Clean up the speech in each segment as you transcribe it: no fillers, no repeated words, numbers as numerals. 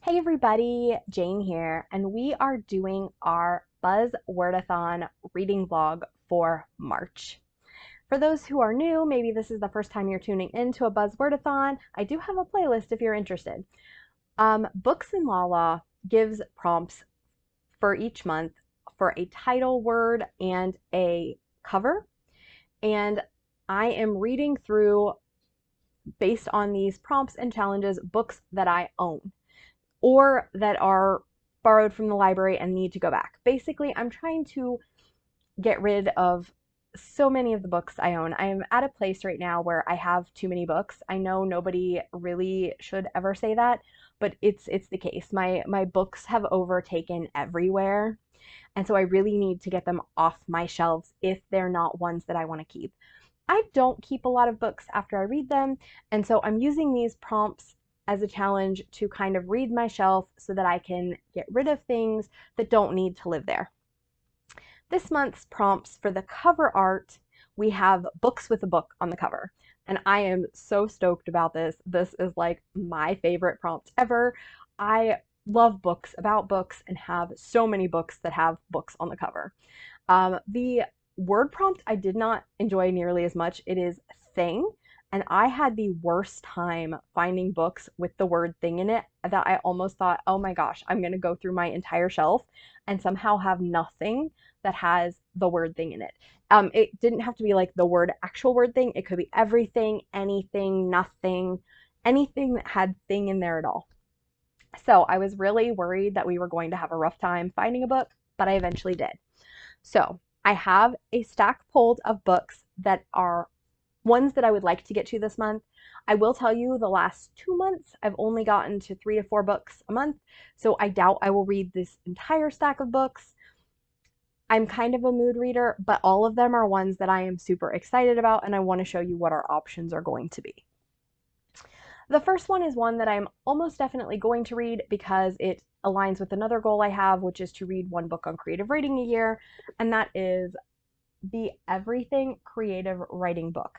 Hey everybody, Jane here, and we are doing our Buzzwordathon reading vlog for March. For those who are new, maybe this is the first time you're tuning into a Buzzwordathon, I do have a playlist if you're interested. Books in Lala gives prompts for each month for a title word and a cover, and I am reading through, based on these prompts and challenges, books that I own or that are borrowed from the library and need to go back. Basically, I'm trying to get rid of so many of the books I own. I am at a place right now where I have too many books. I know nobody really should ever say that, but it's the case. My books have overtaken everywhere, and so I really need to get them off my shelves if they're not ones that I want to keep. I don't keep a lot of books after I read them, and so I'm using these prompts as a challenge to kind of read my shelf so that I can get rid of things that don't need to live there. This month's prompts for the cover art, we have books with a book on the cover. And I am so stoked about this. This is like my favorite prompt ever. I love books about books and have so many books that have books on the cover. The word prompt I did not enjoy nearly as much. It is thing. And I had the worst time finding books with the word thing in it that I almost thought, oh my gosh, I'm going to go through my entire shelf and somehow have nothing that has the word thing in it. It didn't have to be like the word actual word thing. It could be everything, anything, nothing, anything that had thing in there at all. So I was really worried that we were going to have a rough time finding a book, but I eventually did. So I have a stack pulled of books that are ones that I would like to get to this month. I will tell you the last 2 months, I've only gotten to 3 to 4 books a month, so I doubt I will read this entire stack of books. I'm kind of a mood reader, but all of them are ones that I am super excited about, and I want to show you what our options are going to be. The first one is one that I'm almost definitely going to read because it aligns with another goal I have, which is to read one book on creative writing a year, and that is the Everything Creative Writing book.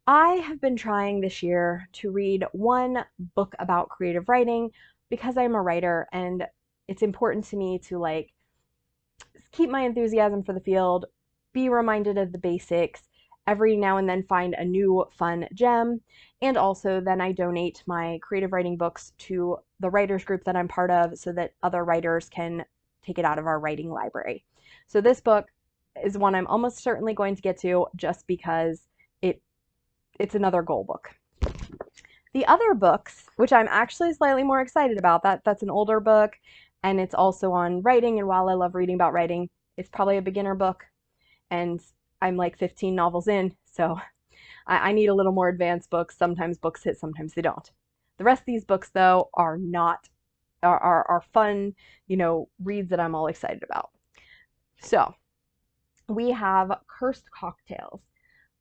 I have been trying this year to read one book about creative writing because I'm a writer and it's important to me to like keep my enthusiasm for the field, be reminded of the basics, every now and then find a new fun gem, and also then I donate my creative writing books to the writers group that I'm part of so that other writers can take it out of our writing library. So this book is one I'm almost certainly going to get to just because it's another goal book. The other books, which I'm actually slightly more excited about, that's an older book and it's also on writing, and while I love reading about writing, it's probably a beginner book and I'm like 15 novels in, so I need a little more advanced books. Sometimes books hit, sometimes they don't. The rest of these books though are not are fun, reads that I'm all excited about. So we have Cursed Cocktails.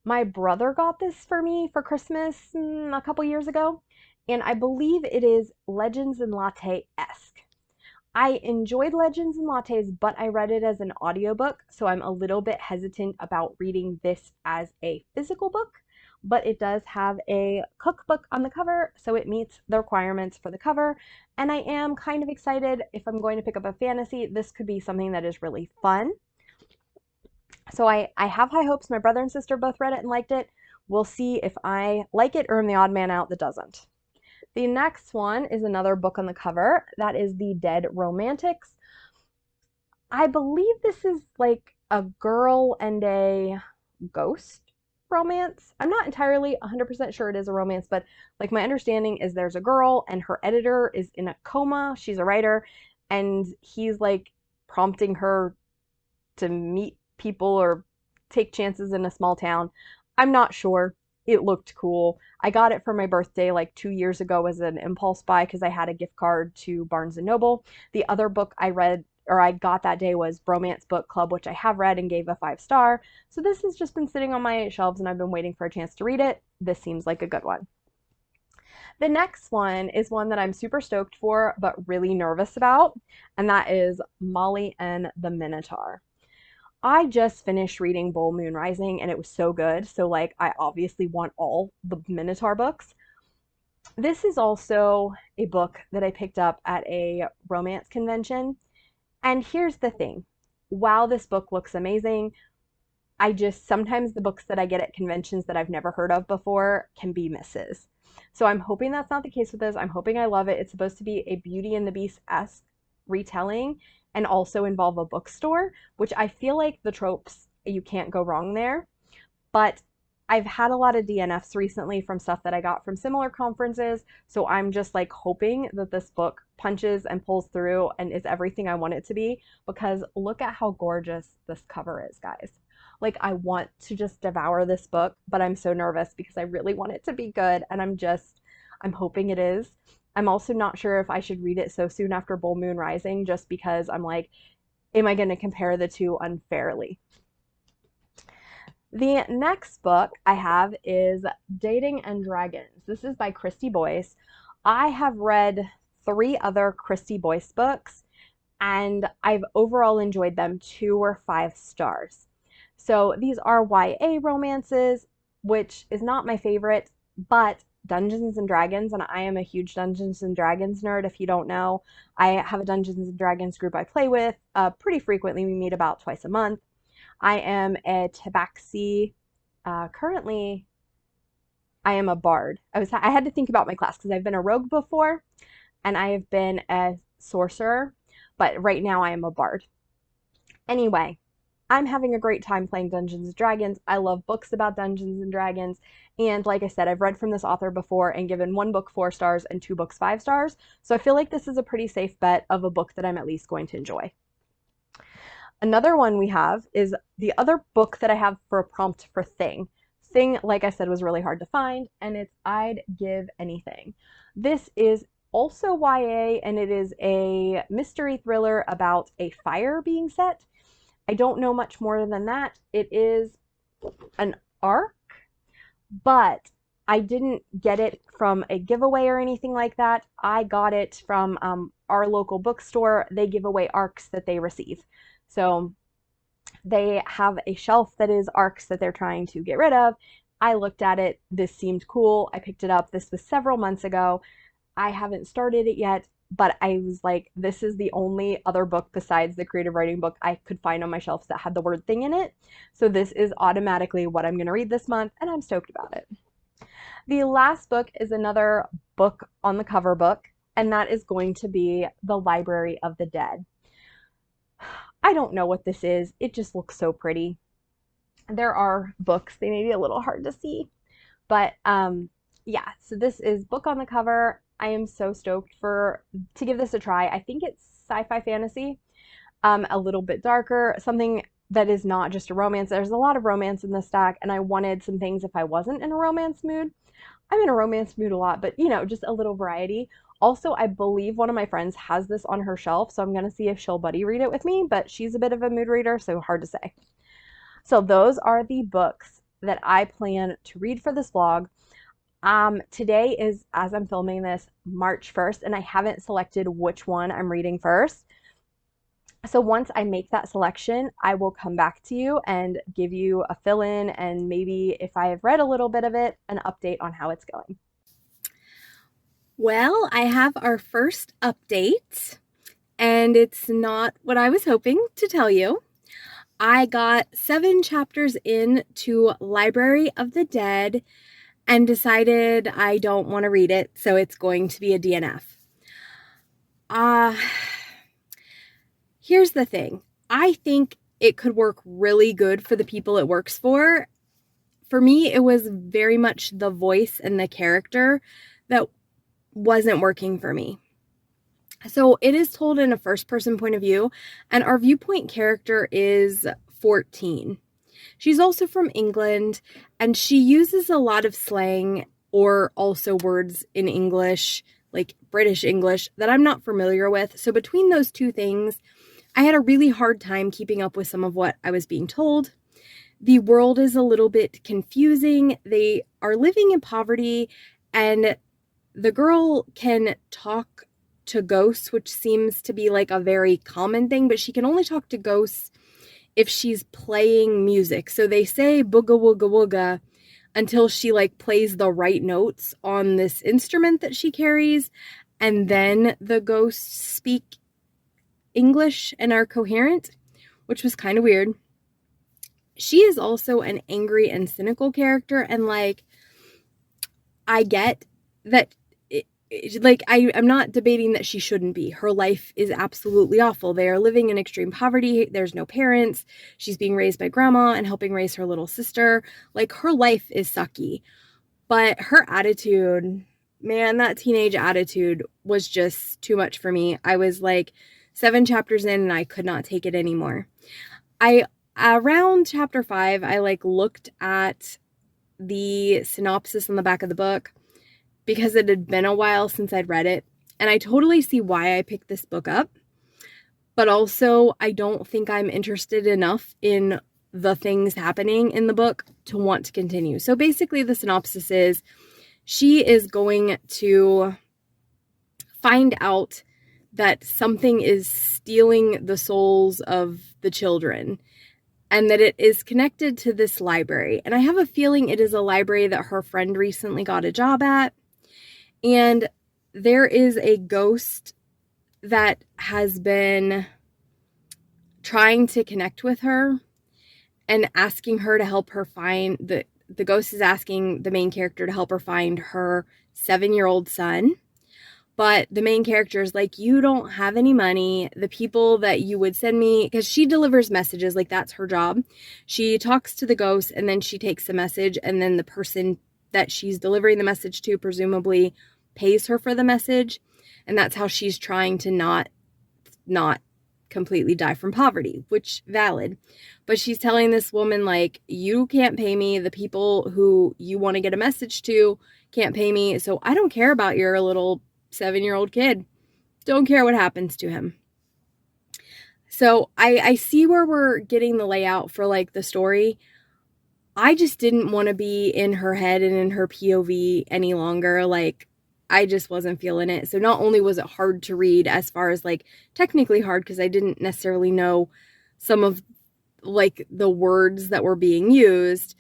My brother got this for me for Christmas a couple years ago, and I believe it is Legends and Latte-esque. I enjoyed Legends and Lattes, but I read it as an audiobook, so I'm a little bit hesitant about reading this as a physical book, but it does have a cookbook on the cover, so it meets the requirements for the cover, and I am kind of excited. If I'm going to pick up a fantasy, this could be something that is really fun. So I have high hopes. My brother and sister both read it and liked it. We'll see if I like it or am the odd man out that doesn't. The next one is another book on the cover. That is The Dead Romantics. I believe this is like a girl and a ghost romance. I'm not entirely 100% sure it is a romance, but like my understanding is there's a girl and her editor is in a coma. She's a writer and he's like prompting her to meet people or take chances in a small town. I'm not sure. It looked cool. I got it for my birthday like 2 years ago as an impulse buy because I had a gift card to Barnes & Noble. The other book I read or I got that day was Bromance Book Club, which I have read and gave a 5-star. So this has just been sitting on my shelves and I've been waiting for a chance to read it. This seems like a good one. The next one is one that I'm super stoked for but really nervous about, and that is Molly and the Minotaur. I just finished reading Bull Moon Rising and it was so good. So like I obviously want all the Minotaur books. This is also a book that I picked up at a romance convention. And here's the thing. While this book looks amazing, I just sometimes the books that I get at conventions that I've never heard of before can be misses. So I'm hoping that's not the case with this. I'm hoping I love it. It's supposed to be a Beauty and the Beast-esque retelling and also involve a bookstore, which I feel like the tropes, you can't go wrong there. But I've had a lot of DNFs recently from stuff that I got from similar conferences, so I'm just like hoping that this book punches and pulls through and is everything I want it to be, because look at how gorgeous this cover is, guys. Like, I want to just devour this book, but I'm so nervous because I really want it to be good, and I'm hoping it is. I'm also not sure if I should read it so soon after Bull Moon Rising, just because I'm like, am I going to compare the two unfairly? The next book I have is Dating and Dragons. This is by Christy Boyce. I have read 3 other Christy Boyce books, and I've overall enjoyed them 2 or 5 stars. So these are YA romances, which is not my favorite, but Dungeons and Dragons, and I am a huge Dungeons and Dragons nerd. If you don't know, I have a Dungeons and Dragons group I play with pretty frequently. We meet about twice a month. I am a tabaxi. Currently, I am a bard. I had to think about my class because I've been a rogue before and I have been a sorcerer, but right now I am a bard. Anyway, I'm having a great time playing Dungeons and Dragons. I love books about Dungeons and Dragons. And like I said, I've read from this author before and given 1 book 4 stars and 2 books 5 stars. So I feel like this is a pretty safe bet of a book that I'm at least going to enjoy. Another one we have is the other book that I have for a prompt for Thing. Thing, like I said, was really hard to find, and it's I'd Give Anything. This is also YA, and it is a mystery thriller about a fire being set. I don't know much more than that. It is an arc, but I didn't get it from a giveaway or anything like that. I got it from our local bookstore. They give away arcs that they receive. So they have a shelf that is arcs that they're trying to get rid of. I looked at it. This seemed cool. I picked it up. This was several months ago. I haven't started it yet, but I was like, this is the only other book besides the creative writing book I could find on my shelves that had the word Thing in it. So this is automatically what I'm going to read this month, and I'm stoked about it. The last book is another book on the cover book, and that is going to be The Library of the Dead. I don't know what this is. It just looks so pretty. There are books. They may be a little hard to see. But yeah, so this is book on the cover. I am so stoked to give this a try. I think it's sci-fi fantasy, a little bit darker, something that is not just a romance. There's a lot of romance in this stack, and I wanted some things if I wasn't in a romance mood. I'm in a romance mood a lot, but just a little variety. Also, I believe one of my friends has this on her shelf, so I'm going to see if she'll buddy read it with me, but she's a bit of a mood reader, so hard to say. So those are the books that I plan to read for this vlog. Today is, as I'm filming this, March 1st, and I haven't selected which one I'm reading first. So once I make that selection, I will come back to you and give you a fill-in, and maybe if I have read a little bit of it, an update on how it's going. Well, I have our first update, and it's not what I was hoping to tell you. I got 7 chapters into Library of the Dead and decided I don't want to read it, so it's going to be a DNF. Here's the thing. I think it could work really good for the people it works for. For me, it was very much the voice and the character that wasn't working for me. So it is told in a first-person point of view, and our viewpoint character is 14. She's also from England, and she uses a lot of slang or also words in English, like British English, that I'm not familiar with. So between those two things, I had a really hard time keeping up with some of what I was being told. The world is a little bit confusing. They are living in poverty, and the girl can talk to ghosts, which seems to be like a very common thing, but she can only talk to ghosts if she's playing music. So they say booga wooga wooga until she like plays the right notes on this instrument that she carries, and then the ghosts speak English and are coherent, which was kind of weird. She is also an angry and cynical character, and like I get that I'm not debating that she shouldn't be. Her life is absolutely awful. They are living in extreme poverty. There's no parents. She's being raised by grandma and helping raise her little sister. Like, her life is sucky. But her attitude, man, that teenage attitude was just too much for me. I was like 7 chapters in and I could not take it anymore. Around chapter 5, I like looked at the synopsis on the back of the book, because it had been a while since I'd read it. And I totally see why I picked this book up. But also, I don't think I'm interested enough in the things happening in the book to want to continue. So basically, the synopsis is she is going to find out that something is stealing the souls of the children, and that it is connected to this library. And I have a feeling it is a library that her friend recently got a job at. And there is a ghost that has been trying to connect with her and asking her to help her find the ghost is asking the main character to help her find her 7-year-old son. But the main character is like, you don't have any money. The people that you would send me, because she delivers messages, like that's her job. She talks to the ghost and then she takes the message, and then the person that she's delivering the message to presumably pays her for the message, and that's how she's trying to not completely die from poverty, which valid. But she's telling this woman, like, you can't pay me, the people who you want to get a message to can't pay me, so I don't care about your little 7-year-old kid. Don't care what happens to him. So I see where we're getting the layout for like the story. I just didn't want to be in her head and in her POV any longer. Like, I just wasn't feeling it. So not only was it hard to read, as far as like technically hard, because I didn't necessarily know some of like the words that were being used,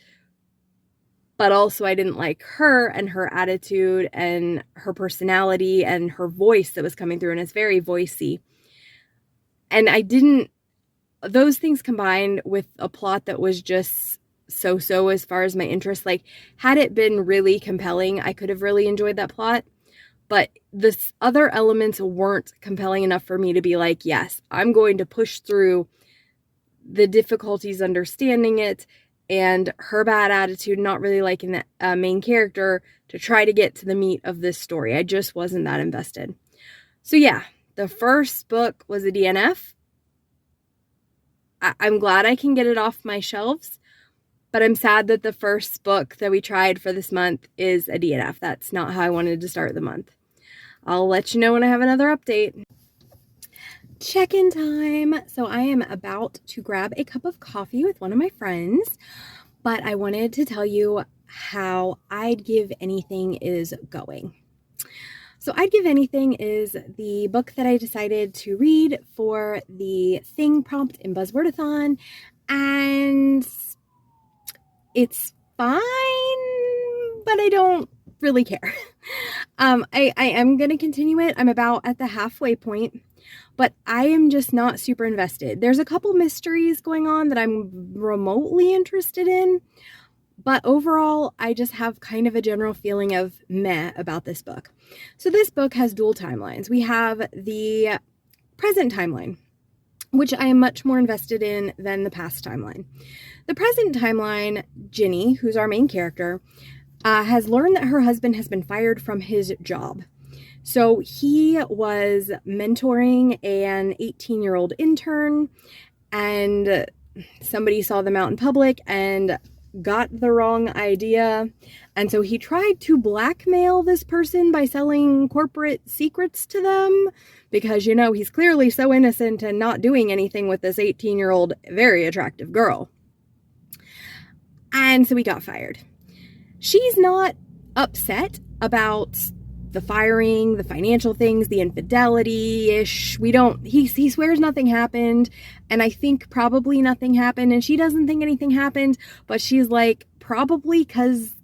but also I didn't like her and her attitude and her personality and her voice that was coming through, and it's very voicey. And those things combined with a plot that was just so as far as my interest, like had it been really compelling, I could have really enjoyed that plot. But the other elements weren't compelling enough for me to be like, yes, I'm going to push through the difficulties understanding it and her bad attitude, not really liking the main character, to try to get to the meat of this story. I just wasn't that invested. So yeah, the first book was a DNF. I'm glad I can get it off my shelves, but I'm sad that the first book that we tried for this month is a DNF. That's not how I wanted to start the month. I'll let you know when I have another update. Check-in time. So I am about to grab a cup of coffee with one of my friends, but I wanted to tell you how I'd Give Anything is going. So I'd Give Anything is the book that I decided to read for the thing prompt in Buzzwordathon, and it's fine, but I don't really care. I am going to continue it. I'm about at the halfway point, but I am just not super invested. There's a couple mysteries going on that I'm remotely interested in, but overall, I just have kind of a general feeling of meh about this book. So this book has dual timelines. We have the present timeline, which I am much more invested in than the past timeline. The present timeline, Ginny, who's our main character, has learned that her husband has been fired from his job. So he was mentoring an 18-year-old intern, and somebody saw them out in public and got the wrong idea. And so he tried to blackmail this person by selling corporate secrets to them, because, you know, he's clearly so innocent and not doing anything with this 18-year-old, very attractive girl. And so he got fired. She's not upset about the firing, the financial things, the infidelity-ish. He swears nothing happened, and I think probably nothing happened, and she doesn't think anything happened, but she's like, probably because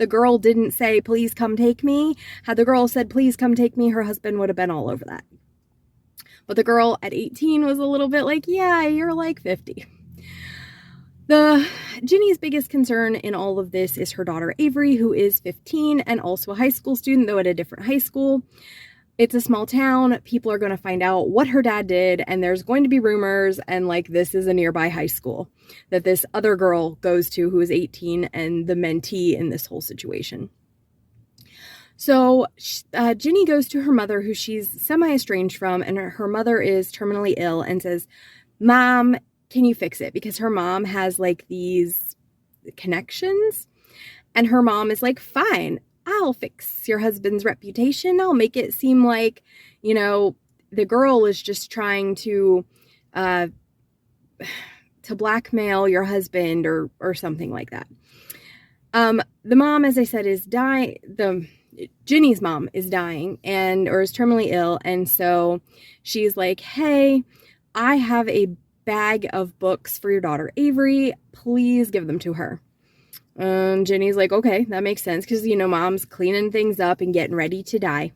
the girl didn't say, please come take me. Had the girl said, please come take me, her husband would have been all over that. But the girl at 18 was a little bit like, yeah, you're like 50. Ginny's biggest concern in all of this is her daughter Avery, who is 15 and also a high school student, though at a different high school. It's a small town. People are going to find out what her dad did, and there's going to be rumors, and like this is a nearby high school that this other girl goes to who is 18 and the mentee in this whole situation. So Ginny goes to her mother, who she's semi-estranged from, and her mother is terminally ill and says, Mom, can you fix it? Because her mom has like these connections, and her mom is like, fine, I'll fix your husband's reputation. I'll make it seem like, you know, the girl is just trying to blackmail your husband or something like that. The mom, as I said, is dying. Ginny's mom is dying or is terminally ill. And so she's like, hey, I have a bag of books for your daughter, Avery. Please give them to her. Ginny's like, okay, that makes sense. Cause you know, mom's cleaning things up and getting ready to die.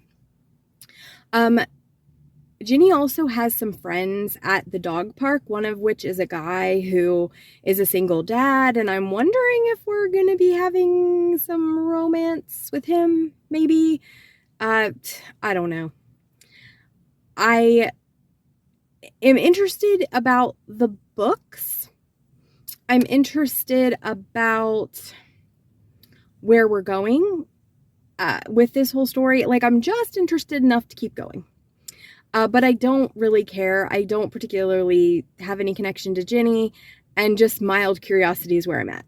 Ginny also has some friends at the dog park, one of which is a guy who is a single dad. And I'm wondering if we're going to be having some romance with him, maybe. I don't know. I am interested about the books. I'm interested about where we're going with this whole story. Like, I'm just interested enough to keep going. But I don't really care. I don't particularly have any connection to Ginny, and just mild curiosity is where I'm at.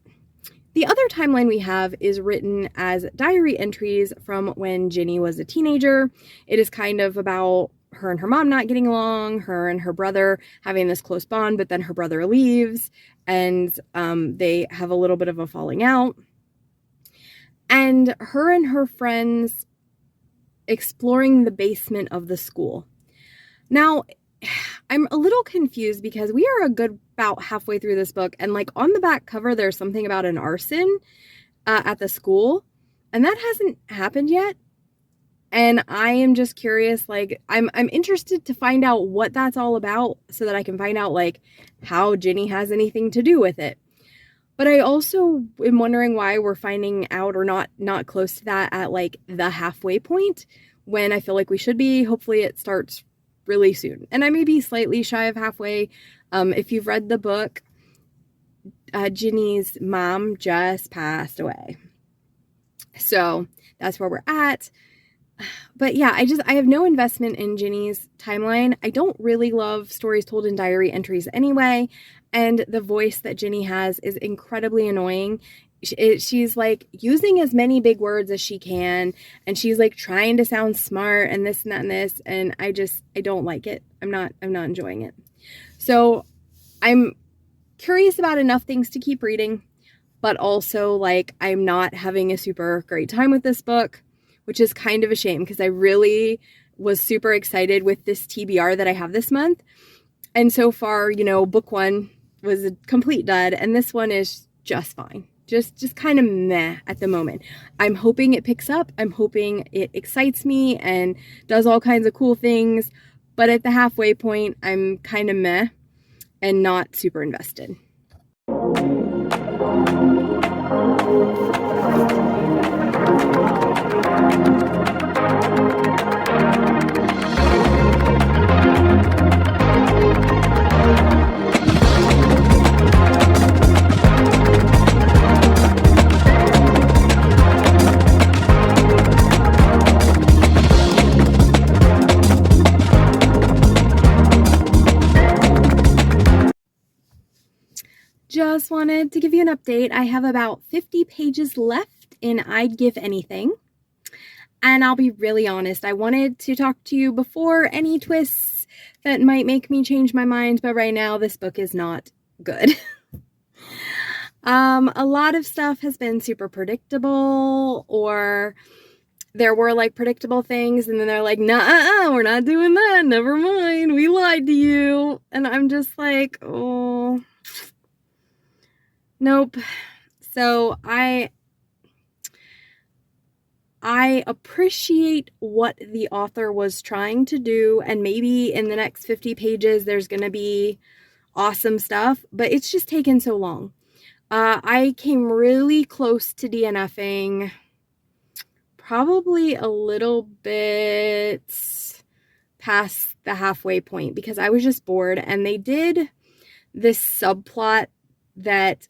The other timeline we have is written as diary entries from when Ginny was a teenager. It is kind of about her and her mom not getting along, her and her brother having this close bond, but then her brother leaves, and they have a little bit of a falling out. And her and her friends exploring the basement of the school. Now, I'm a little confused because we are a good about halfway through this book, and like on the back cover, there's something about an arson at the school, and that hasn't happened yet. And I am just curious, like, I'm interested to find out what that's all about so that I can find out, like, how Ginny has anything to do with it. But I also am wondering why we're finding out or not close to that at, like, the halfway point when I feel like we should be. Hopefully it starts really soon. And I may be slightly shy of halfway. If you've read the book, Ginny's mom just passed away. So that's where we're at. But yeah, I have no investment in Ginny's timeline. I don't really love stories told in diary entries anyway. And the voice that Ginny has is incredibly annoying. She's like using as many big words as she can. And she's like trying to sound smart and this and that and this. And I don't like it. I'm not enjoying it. So I'm curious about enough things to keep reading, but also like I'm not having a super great time with this book, which is kind of a shame because I really was super excited with this TBR that I have this month. And so far, you know, book one was a complete dud, and this one is just fine. Just kind of meh at the moment. I'm hoping it picks up. I'm hoping it excites me and does all kinds of cool things. But at the halfway point, I'm kind of meh and not super invested. Just wanted to give you an update. I have about 50 pages left in I'd Give Anything. And I'll be really honest, I wanted to talk to you before any twists that might make me change my mind, but right now this book is not good. A lot of stuff has been super predictable, or there were like predictable things and then they're like, nah, we're not doing that. Never mind. We lied to you. And I'm just like, oh, nope. So I appreciate what the author was trying to do, and maybe in the next 50 pages there's going to be awesome stuff, but it's just taken so long. I came really close to DNFing, probably a little bit past the halfway point, because I was just bored, and they did this subplot that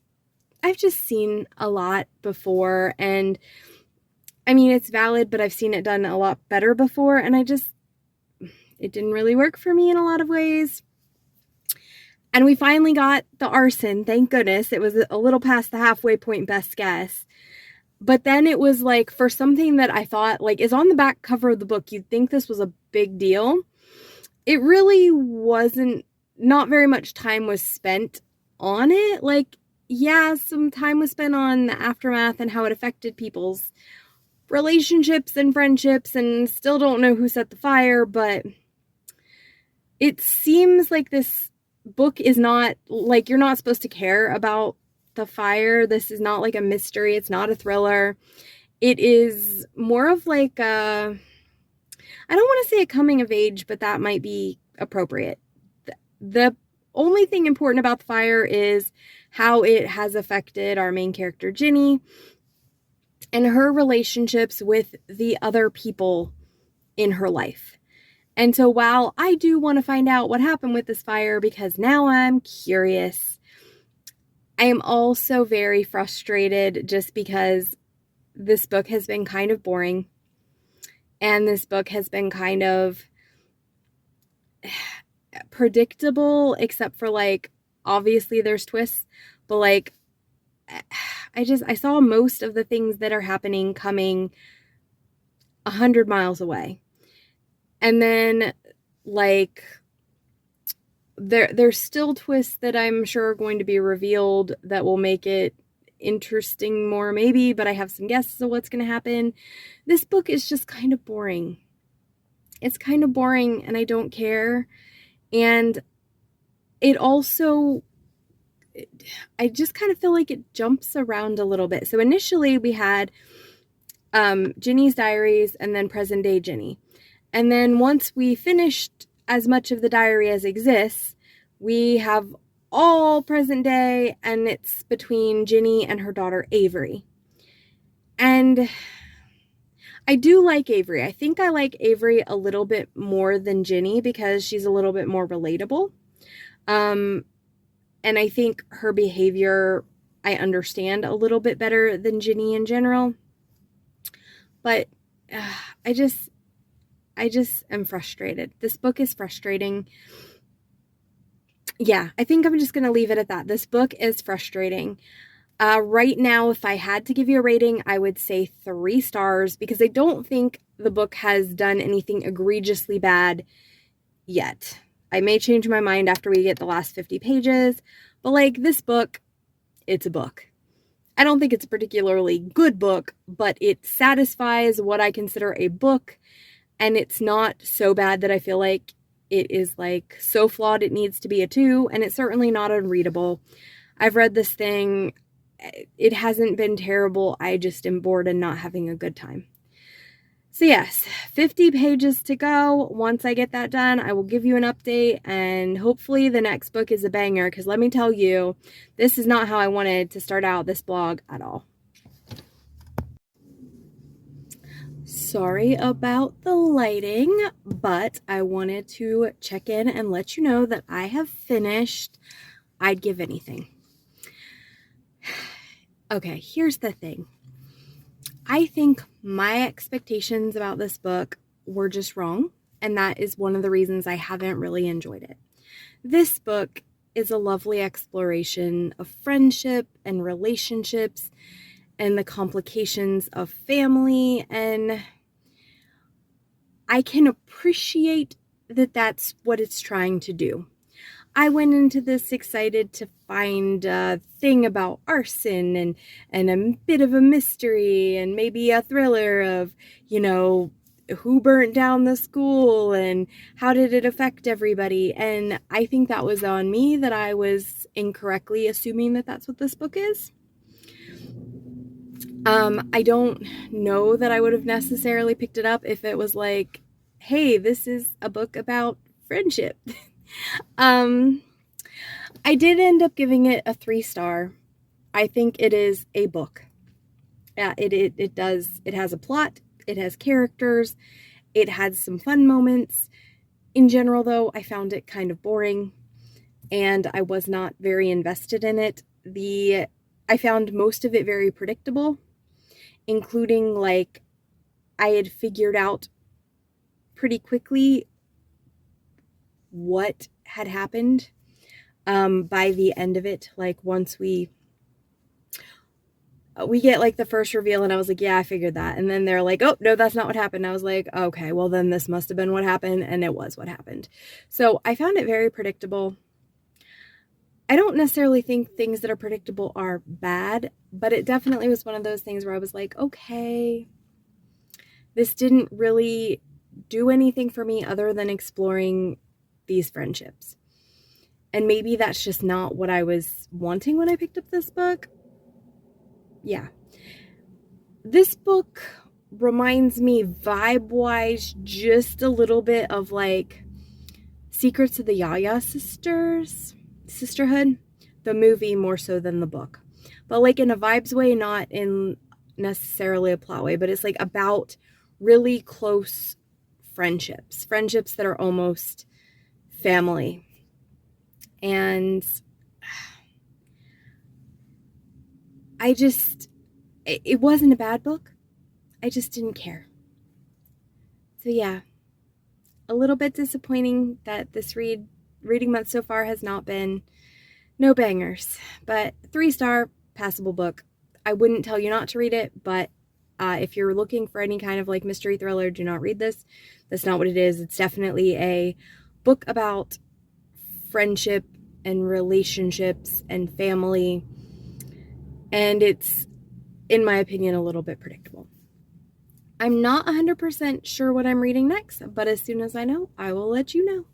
I've just seen a lot before, and I mean, it's valid, but I've seen it done a lot better before, and it didn't really work for me in a lot of ways. And we finally got the arson, thank goodness. It was a little past the halfway point, best guess. But then it was like, for something that I thought like is on the back cover of the book, you'd think this was a big deal. It really wasn't. Not very much time was spent on it. Like, yeah, some time was spent on the aftermath and how it affected people's relationships and friendships, and still don't know who set the fire, but it seems like this book is not, like, you're not supposed to care about the fire. This is not like a mystery. It's not a thriller. It is more of like I don't want to say a coming of age, but that might be appropriate. The only thing important about the fire is how it has affected our main character, Ginny, and her relationships with the other people in her life. And so while I do want to find out what happened with this fire, because now I'm curious, I am also very frustrated just because this book has been kind of boring. And this book has been kind of predictable, except for, like, obviously there's twists, but like, I saw most of the things that are happening coming 100 miles away. And then, like, there's still twists that I'm sure are going to be revealed that will make it interesting more, maybe, but I have some guesses of what's going to happen. This book is just kind of boring. It's kind of boring, and I don't care. And it also, I just kind of feel like it jumps around a little bit. So initially we had Ginny's diaries and then present day Ginny. And then once we finished as much of the diary as exists, we have all present day, and it's between Ginny and her daughter Avery. And I do like Avery. I think I like Avery a little bit more than Ginny because she's a little bit more relatable. And I think her behavior I understand a little bit better than Ginny in general. But I just am frustrated. This book is frustrating. Yeah, I think I'm just going to leave it at that. This book is frustrating. Right now, if I had to give you a rating, I would say 3 stars, because I don't think the book has done anything egregiously bad yet. I may change my mind after we get the last 50 pages, but like, this book, it's a book. I don't think it's a particularly good book, but it satisfies what I consider a book, and it's not so bad that I feel like it is like so flawed it needs to be a 2, and it's certainly not unreadable. I've read this thing. It hasn't been terrible. I just am bored and not having a good time. So yes, 50 pages to go. Once I get that done, I will give you an update, and hopefully the next book is a banger, because let me tell you, this is not how I wanted to start out this blog at all. Sorry about the lighting, but I wanted to check in and let you know that I have finished I'd Give Anything. Okay, here's the thing. I think my expectations about this book were just wrong, and that is one of the reasons I haven't really enjoyed it. This book is a lovely exploration of friendship and relationships and the complications of family, and I can appreciate that that's what it's trying to do. I went into this excited to find a thing about arson and a bit of a mystery and maybe a thriller of, you know, who burnt down the school and how did it affect everybody. And I think that was on me, that I was incorrectly assuming that that's what this book is. I don't know that I would have necessarily picked it up if it was like, hey, this is a book about friendship. um, I did end up giving it a 3-star. I think it is a book. Yeah, it has a plot, it has characters, it had some fun moments. In general, though, I found it kind of boring, and I was not very invested in it. I found most of it very predictable, including, like, I had figured out pretty quickly what had happened by the end of it. Like, once we get like the first reveal, and I was like, yeah, I figured that. And then they're like, oh, no, that's not what happened. I was like, okay, well, then this must have been what happened. And it was what happened. So I found it very predictable. I don't necessarily think things that are predictable are bad, but it definitely was one of those things where I was like, okay, this didn't really do anything for me other than exploring these friendships. And maybe that's just not what I was wanting when I picked up this book. Yeah. This book reminds me vibe-wise just a little bit of like Secrets of the Yaya Sisterhood, the movie more so than the book. But like in a vibes way, not in necessarily a plot way, but it's like about really close friendships that are almost family. And it wasn't a bad book. I just didn't care. So yeah, a little bit disappointing that this reading month so far has not been no bangers, but 3-star passable book. I wouldn't tell you not to read it, but if you're looking for any kind of like mystery thriller, do not read this. That's not what it is. It's definitely a book about friendship and relationships and family, and it's, in my opinion, a little bit predictable. I'm not 100% sure what I'm reading next, but as soon as I know, I will let you know.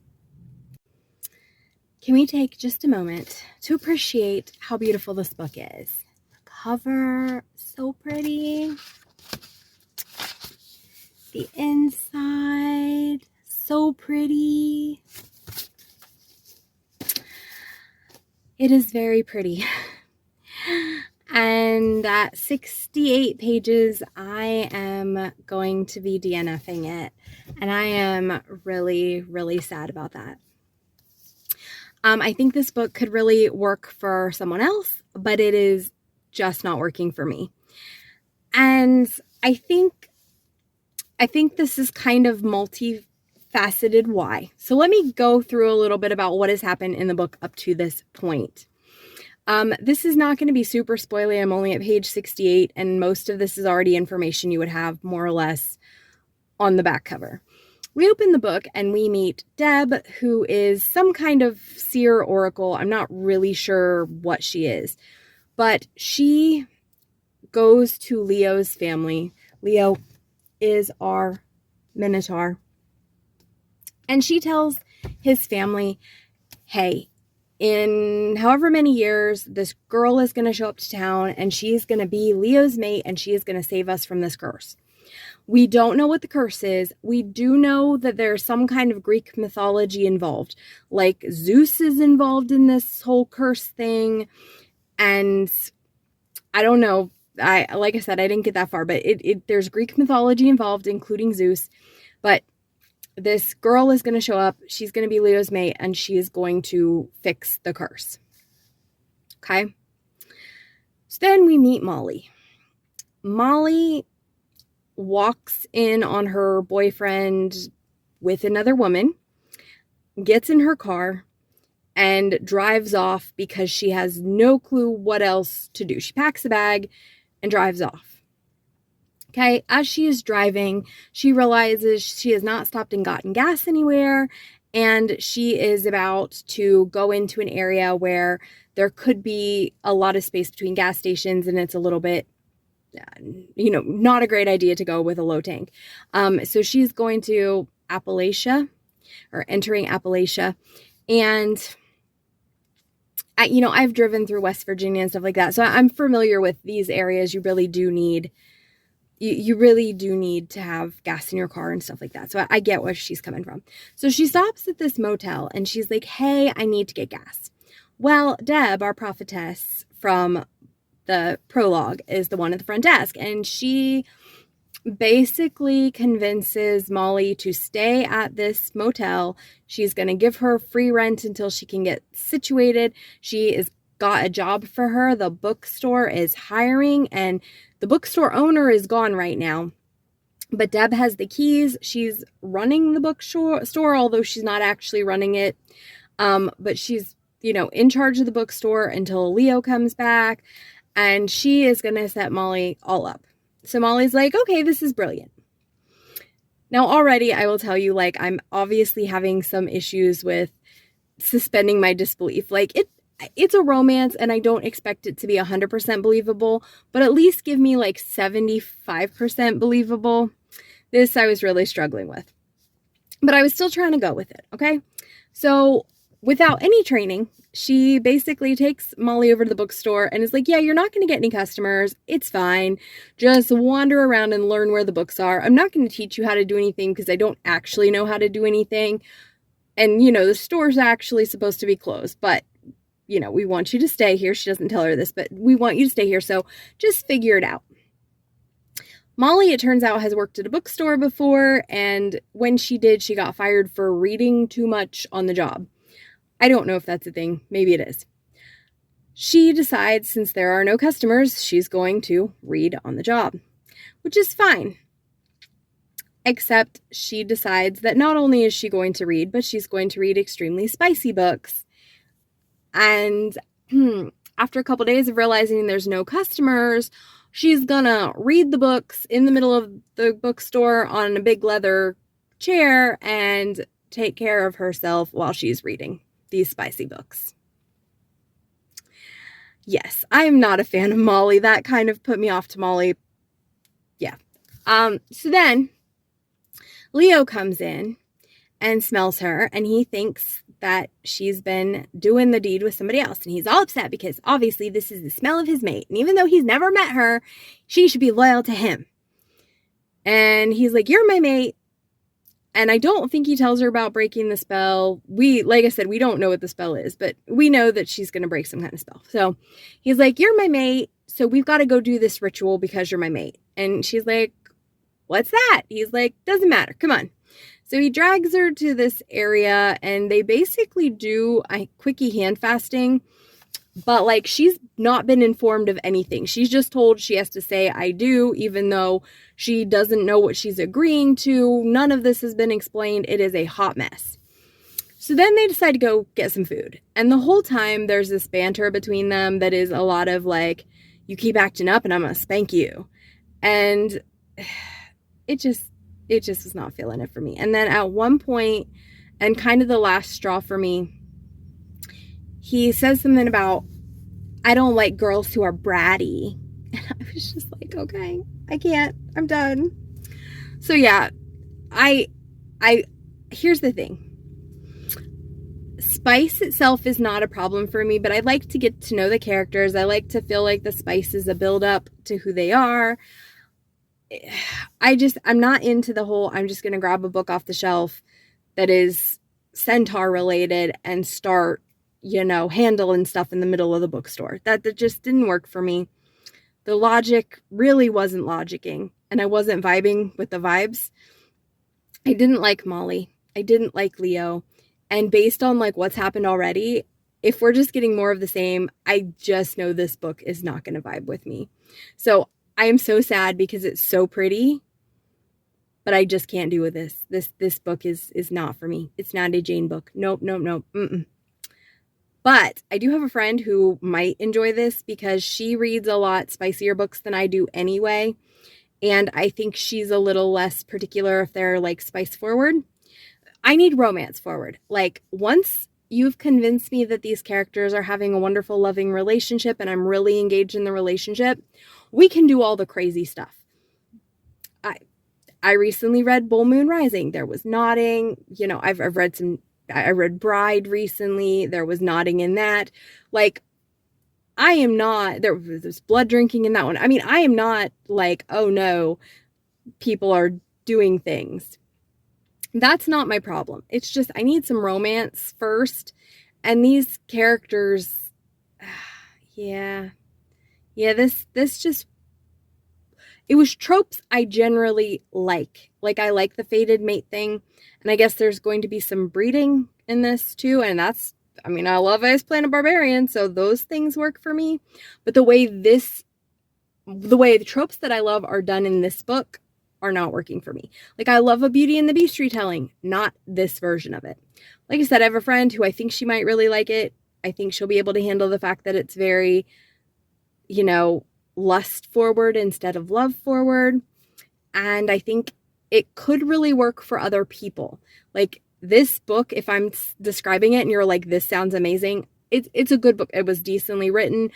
Can we take just a moment to appreciate how beautiful this book is? The cover, so pretty. The inside, so pretty. It is very pretty. And at 68 pages, I am going to be DNFing it. And I am really, really sad about that. I think this book could really work for someone else, but it is just not working for me. And I think this is kind of multifaceted why. So let me go through a little bit about what has happened in the book up to this point. This is not going to be super spoily. I'm only at page 68, and most of this is already information you would have more or less on the back cover. We open the book and we meet Deb, who is some kind of seer oracle. I'm not really sure what she is, but she goes to Leo's family. Leo is our Minotaur. And she tells his family, hey, in however many years, this girl is going to show up to town and she's going to be Leo's mate and she is going to save us from this curse. We don't know what the curse is. We do know that there's some kind of Greek mythology involved. Like Zeus is involved in this whole curse thing. And I don't know. Like I said, I didn't get that far, but there's Greek mythology involved, including Zeus. But this girl is going to show up. She's going to be Leo's mate, and she is going to fix the curse. Okay? So then we meet Molly. Molly walks in on her boyfriend with another woman, gets in her car, and drives off because she has no clue what else to do. She packs a bag and drives off. Okay, as she is driving, she realizes she has not stopped and gotten gas anywhere, and she is about to go into an area where there could be a lot of space between gas stations, and it's a little bit, not a great idea to go with a low tank. So she's going to Appalachia, or entering Appalachia, and I've driven through West Virginia and stuff like that, so I'm familiar with these areas. You really do need to have gas in your car and stuff like that. So I get where she's coming from. So she stops at this motel and she's like, hey, I need to get gas. Well, Deb, our prophetess from the prologue, is the one at the front desk, and she basically convinces Molly to stay at this motel. She's going to give her free rent until she can get situated. She is got a job for her. The bookstore is hiring, and the bookstore owner is gone right now. But Deb has the keys. She's running the bookstore, although she's not actually running it. But she's, in charge of the bookstore until Leo comes back, and she is going to set Molly all up. So Molly's like, okay, this is brilliant. Now already I will tell you, I'm obviously having some issues with suspending my disbelief. It's a romance and I don't expect it to be 100% believable, but at least give me 75% believable. This I was really struggling with, but I was still trying to go with it. Okay. So without any training, she basically takes Molly over to the bookstore and is like, yeah, you're not going to get any customers. It's fine. Just wander around and learn where the books are. I'm not going to teach you how to do anything because I don't actually know how to do anything. And, the store's actually supposed to be closed, but, we want you to stay here. She doesn't tell her this, but we want you to stay here. So just figure it out. Molly, it turns out, has worked at a bookstore before. And when she did, she got fired for reading too much on the job. I don't know if that's a thing. Maybe it is. She decides, since there are no customers, she's going to read on the job, which is fine. Except she decides that not only is she going to read, but she's going to read extremely spicy books. And after a couple days of realizing there's no customers, she's gonna read the books in the middle of the bookstore on a big leather chair and take care of herself while she's reading these spicy books. Yes, I am not a fan of Molly. That kind of put me off to Molly. Yeah. So then Leo comes in and smells her, and he thinks that she's been doing the deed with somebody else. And he's all upset because obviously this is the smell of his mate. And even though he's never met her, she should be loyal to him. And he's like, you're my mate. And I don't think he tells her about breaking the spell. Like I said, we don't know what the spell is, but we know that she's going to break some kind of spell. So he's like, you're my mate, so we've got to go do this ritual because you're my mate. And she's like, what's that? He's like, doesn't matter. Come on. So he drags her to this area and they basically do a quickie hand fasting. But she's not been informed of anything. She's just told she has to say, I do, even though she doesn't know what she's agreeing to. None of this has been explained. It is a hot mess. So then they decide to go get some food. And the whole time there's this banter between them that is a lot of you keep acting up and I'm going to spank you. And it just was not feeling it for me. And then at one point, and kind of the last straw for me, he says something about, I don't like girls who are bratty. And I was just like, okay, I can't. I'm done. So yeah, here's the thing. Spice itself is not a problem for me, but I like to get to know the characters. I like to feel like the spice is a build up to who they are. I'm not into the whole, I'm just going to grab a book off the shelf that is centaur related and start, handling stuff in the middle of the bookstore. That just didn't work for me. The logic really wasn't logicking, and I wasn't vibing with the vibes. I didn't like Molly. I didn't like Leo. And based on what's happened already, if we're just getting more of the same, I just know this book is not going to vibe with me. So I am so sad because it's so pretty, but I just can't do with this. This book is not for me. It's not a Jane book. Nope. Mm-mm. But I do have a friend who might enjoy this because she reads a lot spicier books than I do anyway. And I think she's a little less particular if they're spice forward. I need romance forward. Once you've convinced me that these characters are having a wonderful, loving relationship and I'm really engaged in the relationship, we can do all the crazy stuff. I recently read Bull Moon Rising. There was nodding. I've read some I read Bride recently. There was nodding in that. Like, I am not, there was blood drinking in that one. I mean, I am not like, oh no, people are doing things. That's not my problem. It's just, I need some romance first. And these characters, yeah, this just, it was tropes I generally like. Like, I like the fated mate thing. And I guess there's going to be some breeding in this too. And that's, I mean, I love Ice Planet Barbarian, so those things work for me. But the way the tropes that I love are done in this book are not working for me. Like, I love a Beauty and the Beast retelling, not this version of it. Like I said, I have a friend who I think she might really like it. I think she'll be able to handle the fact that it's very, lust forward instead of love forward. And I think it could really work for other people. Like, this book, if I'm describing it and you're like, this sounds amazing, it's a good book. It was decently written.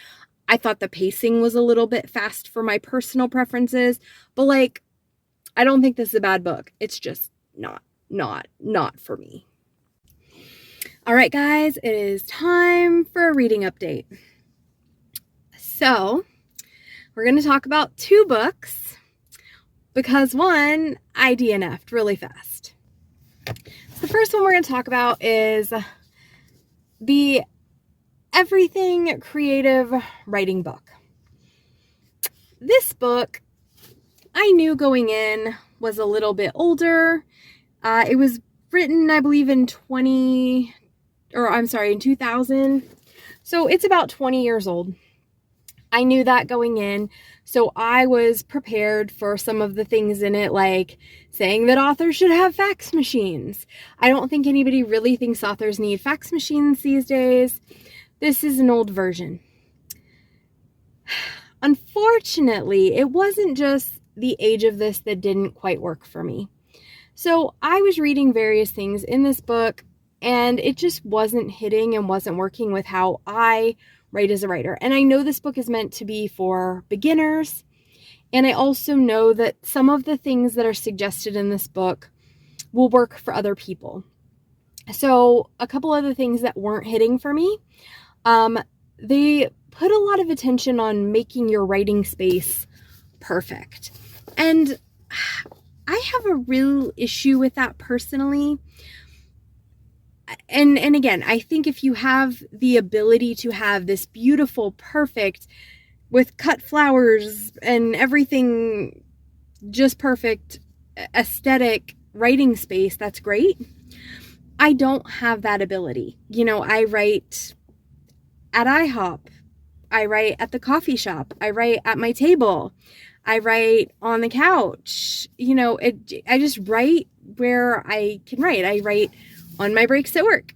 I thought the pacing was a little bit fast for my personal preferences, but like, I don't think this is a bad book. It's just not for me. All right, guys, it is time for a reading update. So we're going to talk about 2 books because one, I DNF'd really fast. So the first one we're going to talk about is the Everything Creative Writing book. This book, I knew going in, was a little bit older. It was written, I believe, in 2000. So it's about 20 years old. I knew that going in, so I was prepared for some of the things in it, like saying that authors should have fax machines. I don't think anybody really thinks authors need fax machines these days. This is an old version. Unfortunately, it wasn't just the age of this that didn't quite work for me. So I was reading various things in this book, and it just wasn't hitting and wasn't working with how I write as a writer. And I know this book is meant to be for beginners, and I also know that some of the things that are suggested in this book will work for other people. So a couple of the things that weren't hitting for me, they put a lot of attention on making your writing space perfect. And I have a real issue with that personally. And again, I think if you have the ability to have this beautiful, perfect, with cut flowers and everything just perfect, aesthetic writing space, that's great. I don't have that ability. I write at IHOP. I write at the coffee shop. I write at my table. I write on the couch. I just write where I can write. I write on my breaks at work.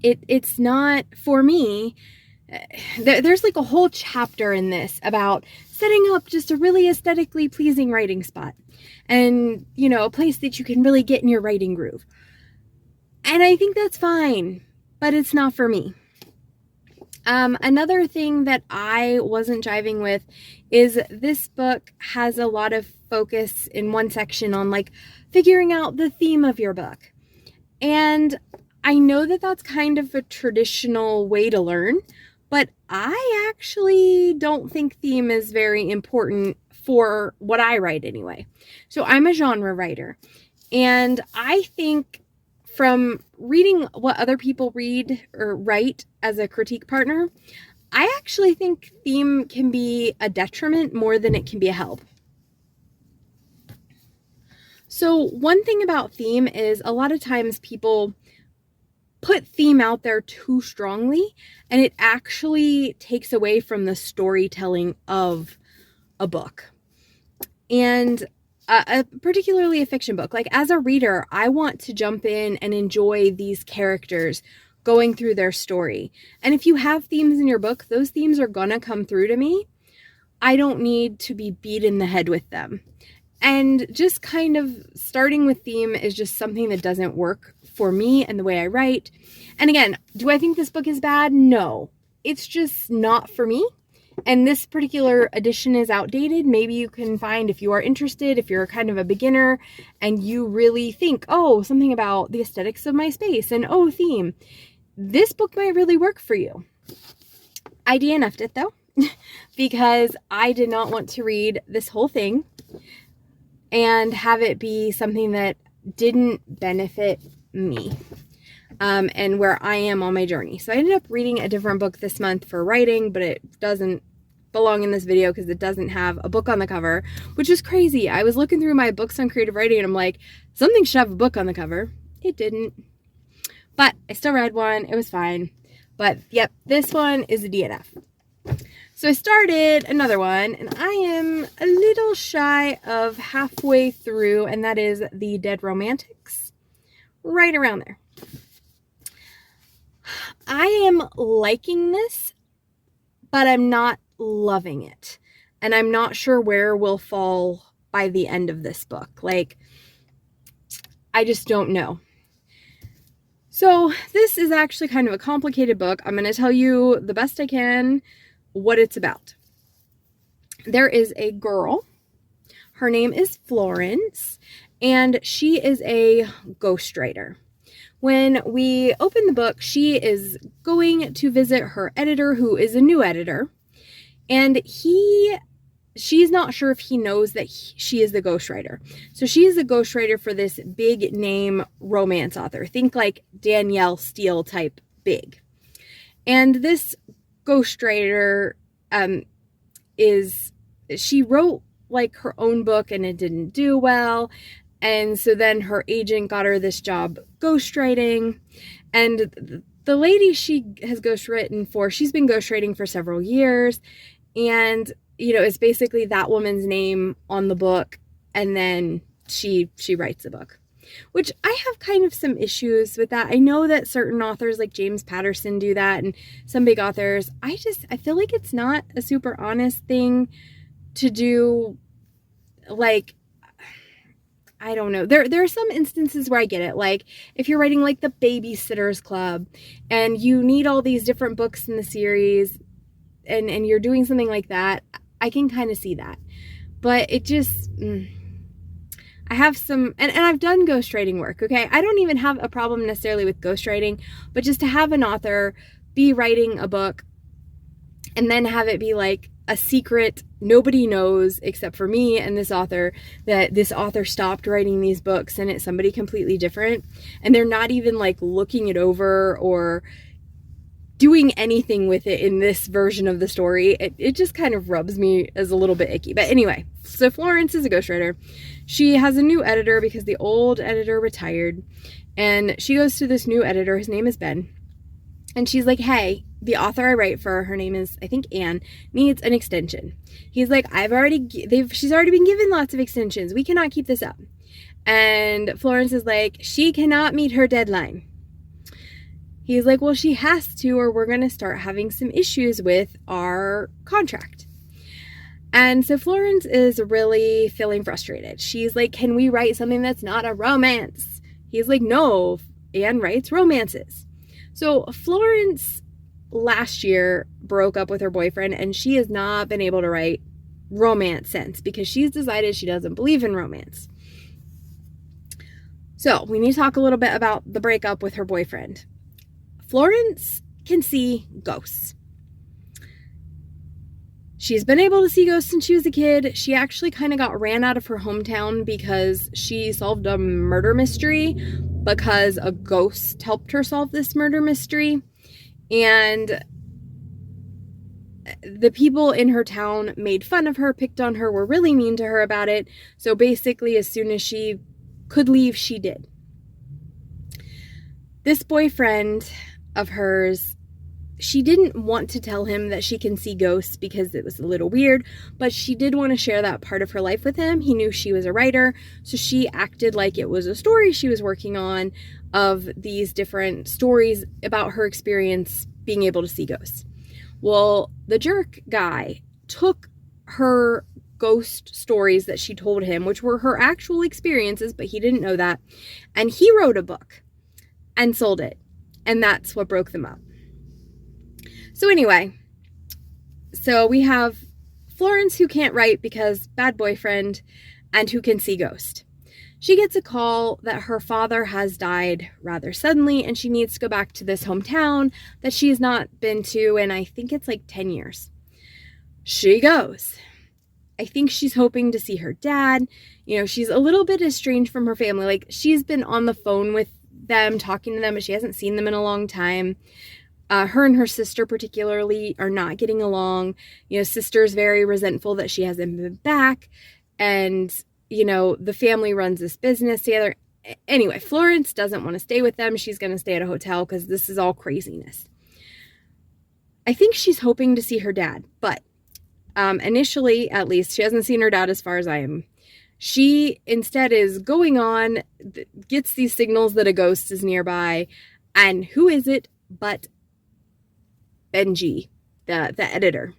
It's not for me. There's like a whole chapter in this about setting up just a really aesthetically pleasing writing spot and, a place that you can really get in your writing groove. And I think that's fine, but it's not for me. Another thing that I wasn't jiving with is this book has a lot of focus in one section on like figuring out the theme of your book. And I know that that's kind of a traditional way to learn, but I actually don't think theme is very important for what I write anyway. So I'm a genre writer, and I think from reading what other people read or write as a critique partner, I actually think theme can be a detriment more than it can be a help. So one thing about theme is a lot of times people put theme out there too strongly, and it actually takes away from the storytelling of a book. And particularly a fiction book. Like, as a reader, I want to jump in and enjoy these characters going through their story. And if you have themes in your book, those themes are gonna come through to me. I don't need to be beat in the head with them. And just kind of starting with theme is just something that doesn't work for me and the way I write. And again, do I think this book is bad? No. It's just not for me. And this particular edition is outdated. Maybe you can find, if you are interested, if you're kind of a beginner and you really think, oh, something about the aesthetics of my space and oh, theme, this book might really work for you. I DNF'd it though, because I did not want to read this whole thing and have it be something that didn't benefit me. And where I am on my journey. So I ended up reading a different book this month for writing, but it doesn't belong in this video because it doesn't have a book on the cover, which is crazy. I was looking through my books on creative writing and I'm like, something should have a book on the cover. It didn't. But I still read one. It was fine. But yep, this one is a DNF. So I started another one and I am a little shy of halfway through, and that is The Dead Romantics. Right around there. I am liking this, but I'm not loving it. And I'm not sure where we'll fall by the end of this book. Like, I just don't know. So this is actually kind of a complicated book. I'm going to tell you the best I can what it's about. There is a girl. Her name is Florence, and she is a ghostwriter. When we open the book, she is going to visit her editor, who is a new editor, and she's not sure if he knows that she is the ghostwriter. So she is the ghostwriter for this big name romance author. Think like Danielle Steele type big. And this ghostwriter she wrote like her own book and it didn't do well. And so then her agent got her this job ghostwriting. And the lady she has ghostwritten for, she's been ghostwriting for several years. And, you know, it's basically that woman's name on the book. And then she writes the book, which I have kind of some issues with that. I know that certain authors like James Patterson do that and some big authors. I feel like it's not a super honest thing to do. Like, I don't know. There are some instances where I get it. Like if you're writing like the Babysitters Club and you need all these different books in the series and you're doing something like that, I can kind of see that. But it just, I have some, and I've done ghostwriting work, okay? I don't even have a problem necessarily with ghostwriting, but just to have an author be writing a book and then have it be like a secret, nobody knows except for me and this author, that this author stopped writing these books and it's somebody completely different. And they're not even like looking it over or doing anything with it in this version of the story. It just kind of rubs me as a little bit icky. But anyway, so Florence is a ghostwriter. She has a new editor because the old editor retired. And she goes to this new editor. His name is Ben. And she's like, hey, the author I write for, her name is, I think, Anne, needs an extension. He's like, she's already been given lots of extensions. We cannot keep this up. And Florence is like, she cannot meet her deadline. He's like, well, she has to, or we're going to start having some issues with our contract. And so Florence is really feeling frustrated. She's like, can we write something that's not a romance? He's like, no, Anne writes romances. So Florence last year broke up with her boyfriend and she has not been able to write romance since because she's decided she doesn't believe in romance. So we need to talk a little bit about the breakup with her boyfriend. Florence can see ghosts. She's been able to see ghosts since she was a kid. She actually kind of got ran out of her hometown because she solved a murder mystery because a ghost helped her solve this murder mystery. And the people in her town made fun of her, picked on her, were really mean to her about it. So basically, as soon as she could leave, she did. This boyfriend of hers, she didn't want to tell him that she can see ghosts because it was a little weird, but she did want to share that part of her life with him. He knew she was a writer, so she acted like it was a story she was working on of these different stories about her experience being able to see ghosts. Well, the jerk guy took her ghost stories that she told him, which were her actual experiences, but he didn't know that, and he wrote a book and sold it, and that's what broke them up. So anyway, So we have Florence, who can't write because bad boyfriend, and who can see ghost. She gets a call that her father has died rather suddenly, and she needs to go back to this hometown that she has not been to in, I think it's like 10 years. She goes. I think she's hoping to see her dad. You know, she's a little bit estranged from her family. Like, she's been on the phone with them, talking to them, but she hasn't seen them in a long time. Her and her sister particularly are not getting along. You know, sister's very resentful that she hasn't been back. And, you know, the family runs this business together. Anyway, Florence doesn't want to stay with them. She's going to stay at a hotel because this is all craziness. I think she's hoping to see her dad, but initially, at least, she hasn't seen her dad as far as I am. She instead is going on, gets these signals that a ghost is nearby, and who is it but Benji, the editor.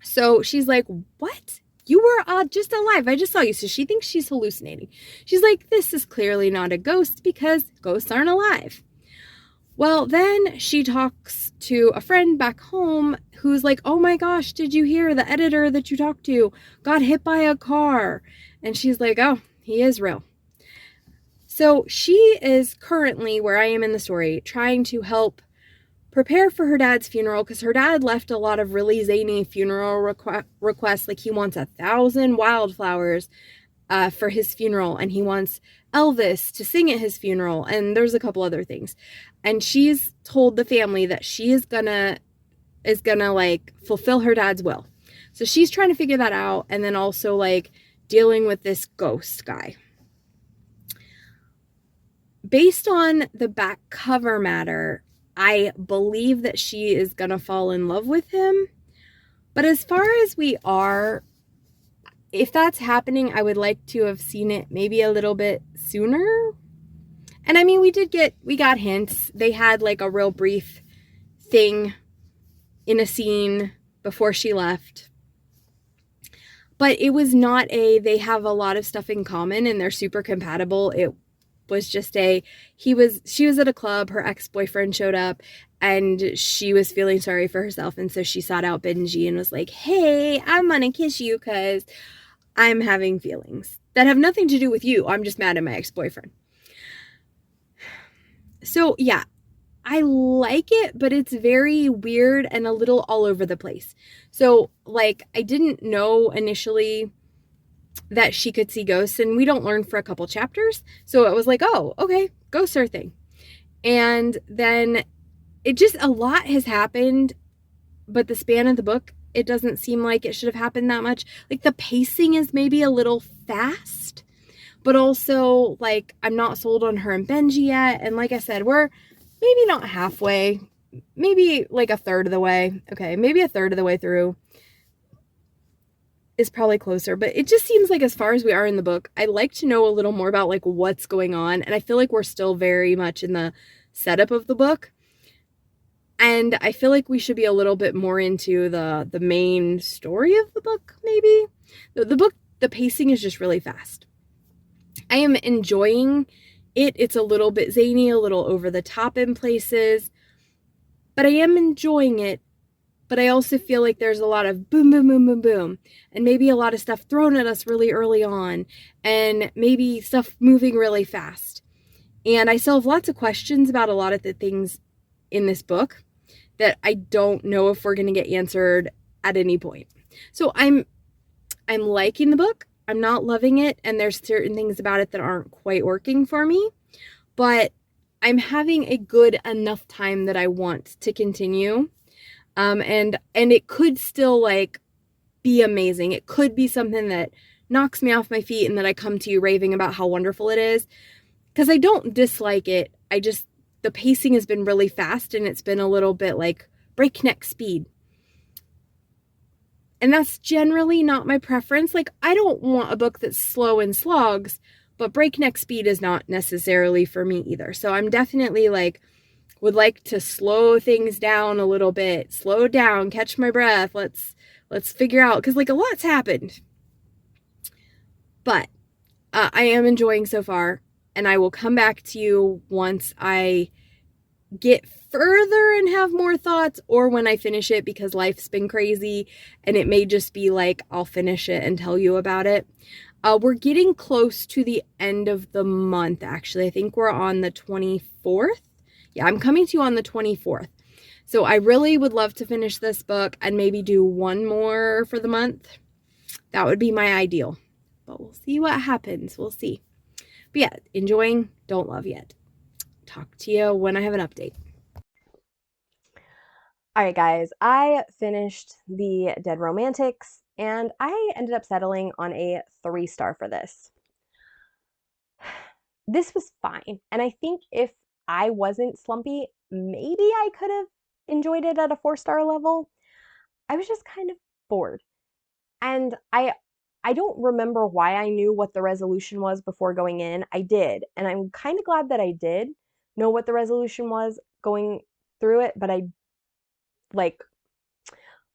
So she's like, what? You were just alive. I just saw you. So she thinks she's hallucinating. She's like, this is clearly not a ghost because ghosts aren't alive. Well, then she talks to a friend back home who's like, oh my gosh, did you hear the editor that you talked to got hit by a car? And she's like, oh, he is real. So she is currently, where I am in the story, trying to help prepare for her dad's funeral because her dad left a lot of really zany funeral requests. Like, he wants 1,000 wildflowers for his funeral, and he wants Elvis to sing at his funeral, and there's a couple other things. And she's told the family that she is gonna like fulfill her dad's will. So she's trying to figure that out, and then also like dealing with this ghost guy. Based on the back cover matter, I believe that she is gonna fall in love with him. But as far as we are, if that's happening, I would like to have seen it maybe a little bit sooner. And I mean, we got hints. They had like a real brief thing in a scene before she left. But it was not they have a lot of stuff in common and they're super compatible. It was just she was at a club, her ex-boyfriend showed up, and she was feeling sorry for herself. And so she sought out Benji and was like, hey, I'm gonna kiss you because I'm having feelings that have nothing to do with you. I'm just mad at my ex-boyfriend. So yeah, I like it, but it's very weird and a little all over the place. So like, I didn't know initially that she could see ghosts, and we don't learn for a couple chapters. So it was like, oh, okay, ghosts are a thing. And then it just, a lot has happened, but the span of the book, it doesn't seem like it should have happened that much. Like, the pacing is maybe a little fast, but also like, I'm not sold on her and Benji yet. And like I said, we're maybe not halfway, maybe like a third of the way. Okay, maybe a third of the way through is probably closer, but it just seems like as far as we are in the book, I'd like to know a little more about like what's going on. And I feel like we're still very much in the setup of the book. And I feel like we should be a little bit more into the main story of the book, maybe. The book, the pacing is just really fast. I am enjoying it. It's a little bit zany, a little over the top in places, but I am enjoying it. But I also feel like there's a lot of boom, boom, boom, boom, boom, and maybe a lot of stuff thrown at us really early on, and maybe stuff moving really fast. And I still have lots of questions about a lot of the things in this book that I don't know if we're going to get answered at any point. So I'm liking the book. I'm not loving it, and there's certain things about it that aren't quite working for me, but I'm having a good enough time that I want to continue. And it could still like be amazing. It could be something that knocks me off my feet and that I come to you raving about how wonderful it is. Because I don't dislike it. The pacing has been really fast and it's been a little bit like breakneck speed. And that's generally not my preference. Like, I don't want a book that's slow and slogs, but breakneck speed is not necessarily for me either. So I'm definitely like, would like to slow things down a little bit, slow down, catch my breath. Let's figure out, because like a lot's happened. But I am enjoying so far, and I will come back to you once I get further and have more thoughts, or when I finish it because life's been crazy and it may just be like I'll finish it and tell you about it. We're getting close to the end of the month, actually. I think we're on the 24th. Yeah, I'm coming to you on the 24th. So I really would love to finish this book and maybe do one more for the month. That would be my ideal. But we'll see what happens. We'll see. But yeah, enjoying, don't love yet. Talk to you when I have an update. All right, guys, I finished The Dead Romantics, and I ended up settling on a 3-star for this. This was fine, and I think if I wasn't slumpy, maybe I could have enjoyed it at a 4-star level. I was just kind of bored. And I don't remember why I knew what the resolution was before going in. I did, and I'm kind of glad that I did know what the resolution was going through it, but I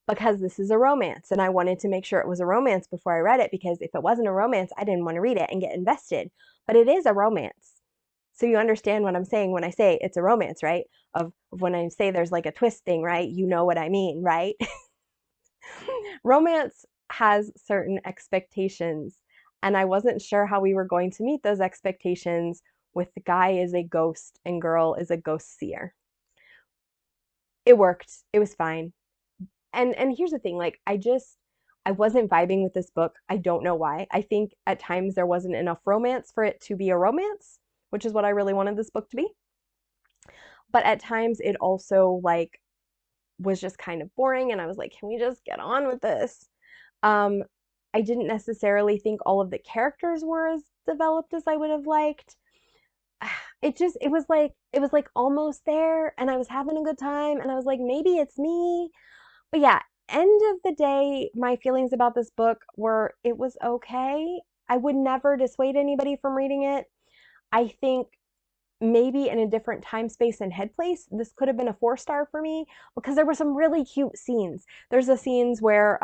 because this is a romance and I wanted to make sure it was a romance before I read it, because if it wasn't a romance, I didn't want to read it and get invested. But it is a romance. So you understand what I'm saying when I say it's a romance, right? Of when I say there's like a twist thing, right? You know what I mean, right? Romance has certain expectations, and I wasn't sure how we were going to meet those expectations with the guy is a ghost and girl is a ghost seer. It worked. It was fine. And here's the thing, like I wasn't vibing with this book. I don't know why. I think at times there wasn't enough romance for it to be a romance, which is what I really wanted this book to be. But at times it also like was just kind of boring, and I was like, can we just get on with this? I didn't necessarily think all of the characters were as developed as I would have liked. It was like almost there, and I was having a good time, and I was like, maybe it's me. But yeah, end of the day, my feelings about this book were it was okay. I would never dissuade anybody from reading it. I think maybe in a different time, space, and head place, this could have been a 4-star for me, because there were some really cute scenes. There's the scenes where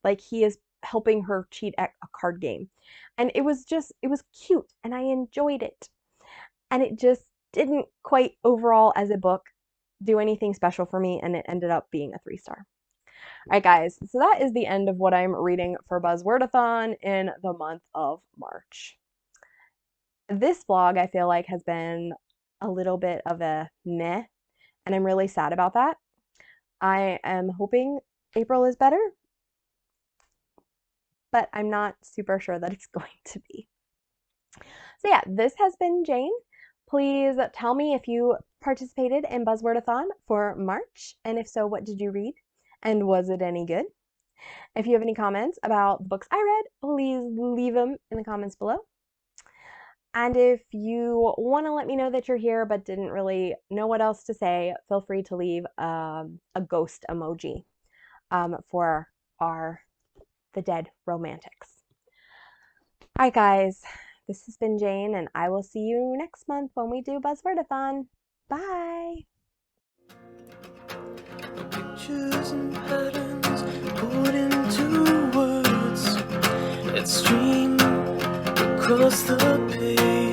like he is helping her cheat at a card game. And it was cute, and I enjoyed it. And it just didn't quite overall as a book do anything special for me, and it ended up being a 3-star. All right, guys, so that is the end of what I'm reading for Buzzwordathon in the month of March. This vlog, I feel like, has been a little bit of a meh, and I'm really sad about that. I am hoping April is better, but I'm not super sure that it's going to be. So yeah, this has been Jane. Please tell me if you participated in Buzzwordathon for March, and if so, what did you read? And was it any good? If you have any comments about the books I read, please leave them in the comments below. And if you want to let me know that you're here but didn't really know what else to say, feel free to leave a ghost emoji for the Dead Romantics. All right, guys, this has been Jane, and I will see you next month when we do Buzzwordathon. Bye! Pictures and patterns put into words that stream across the page.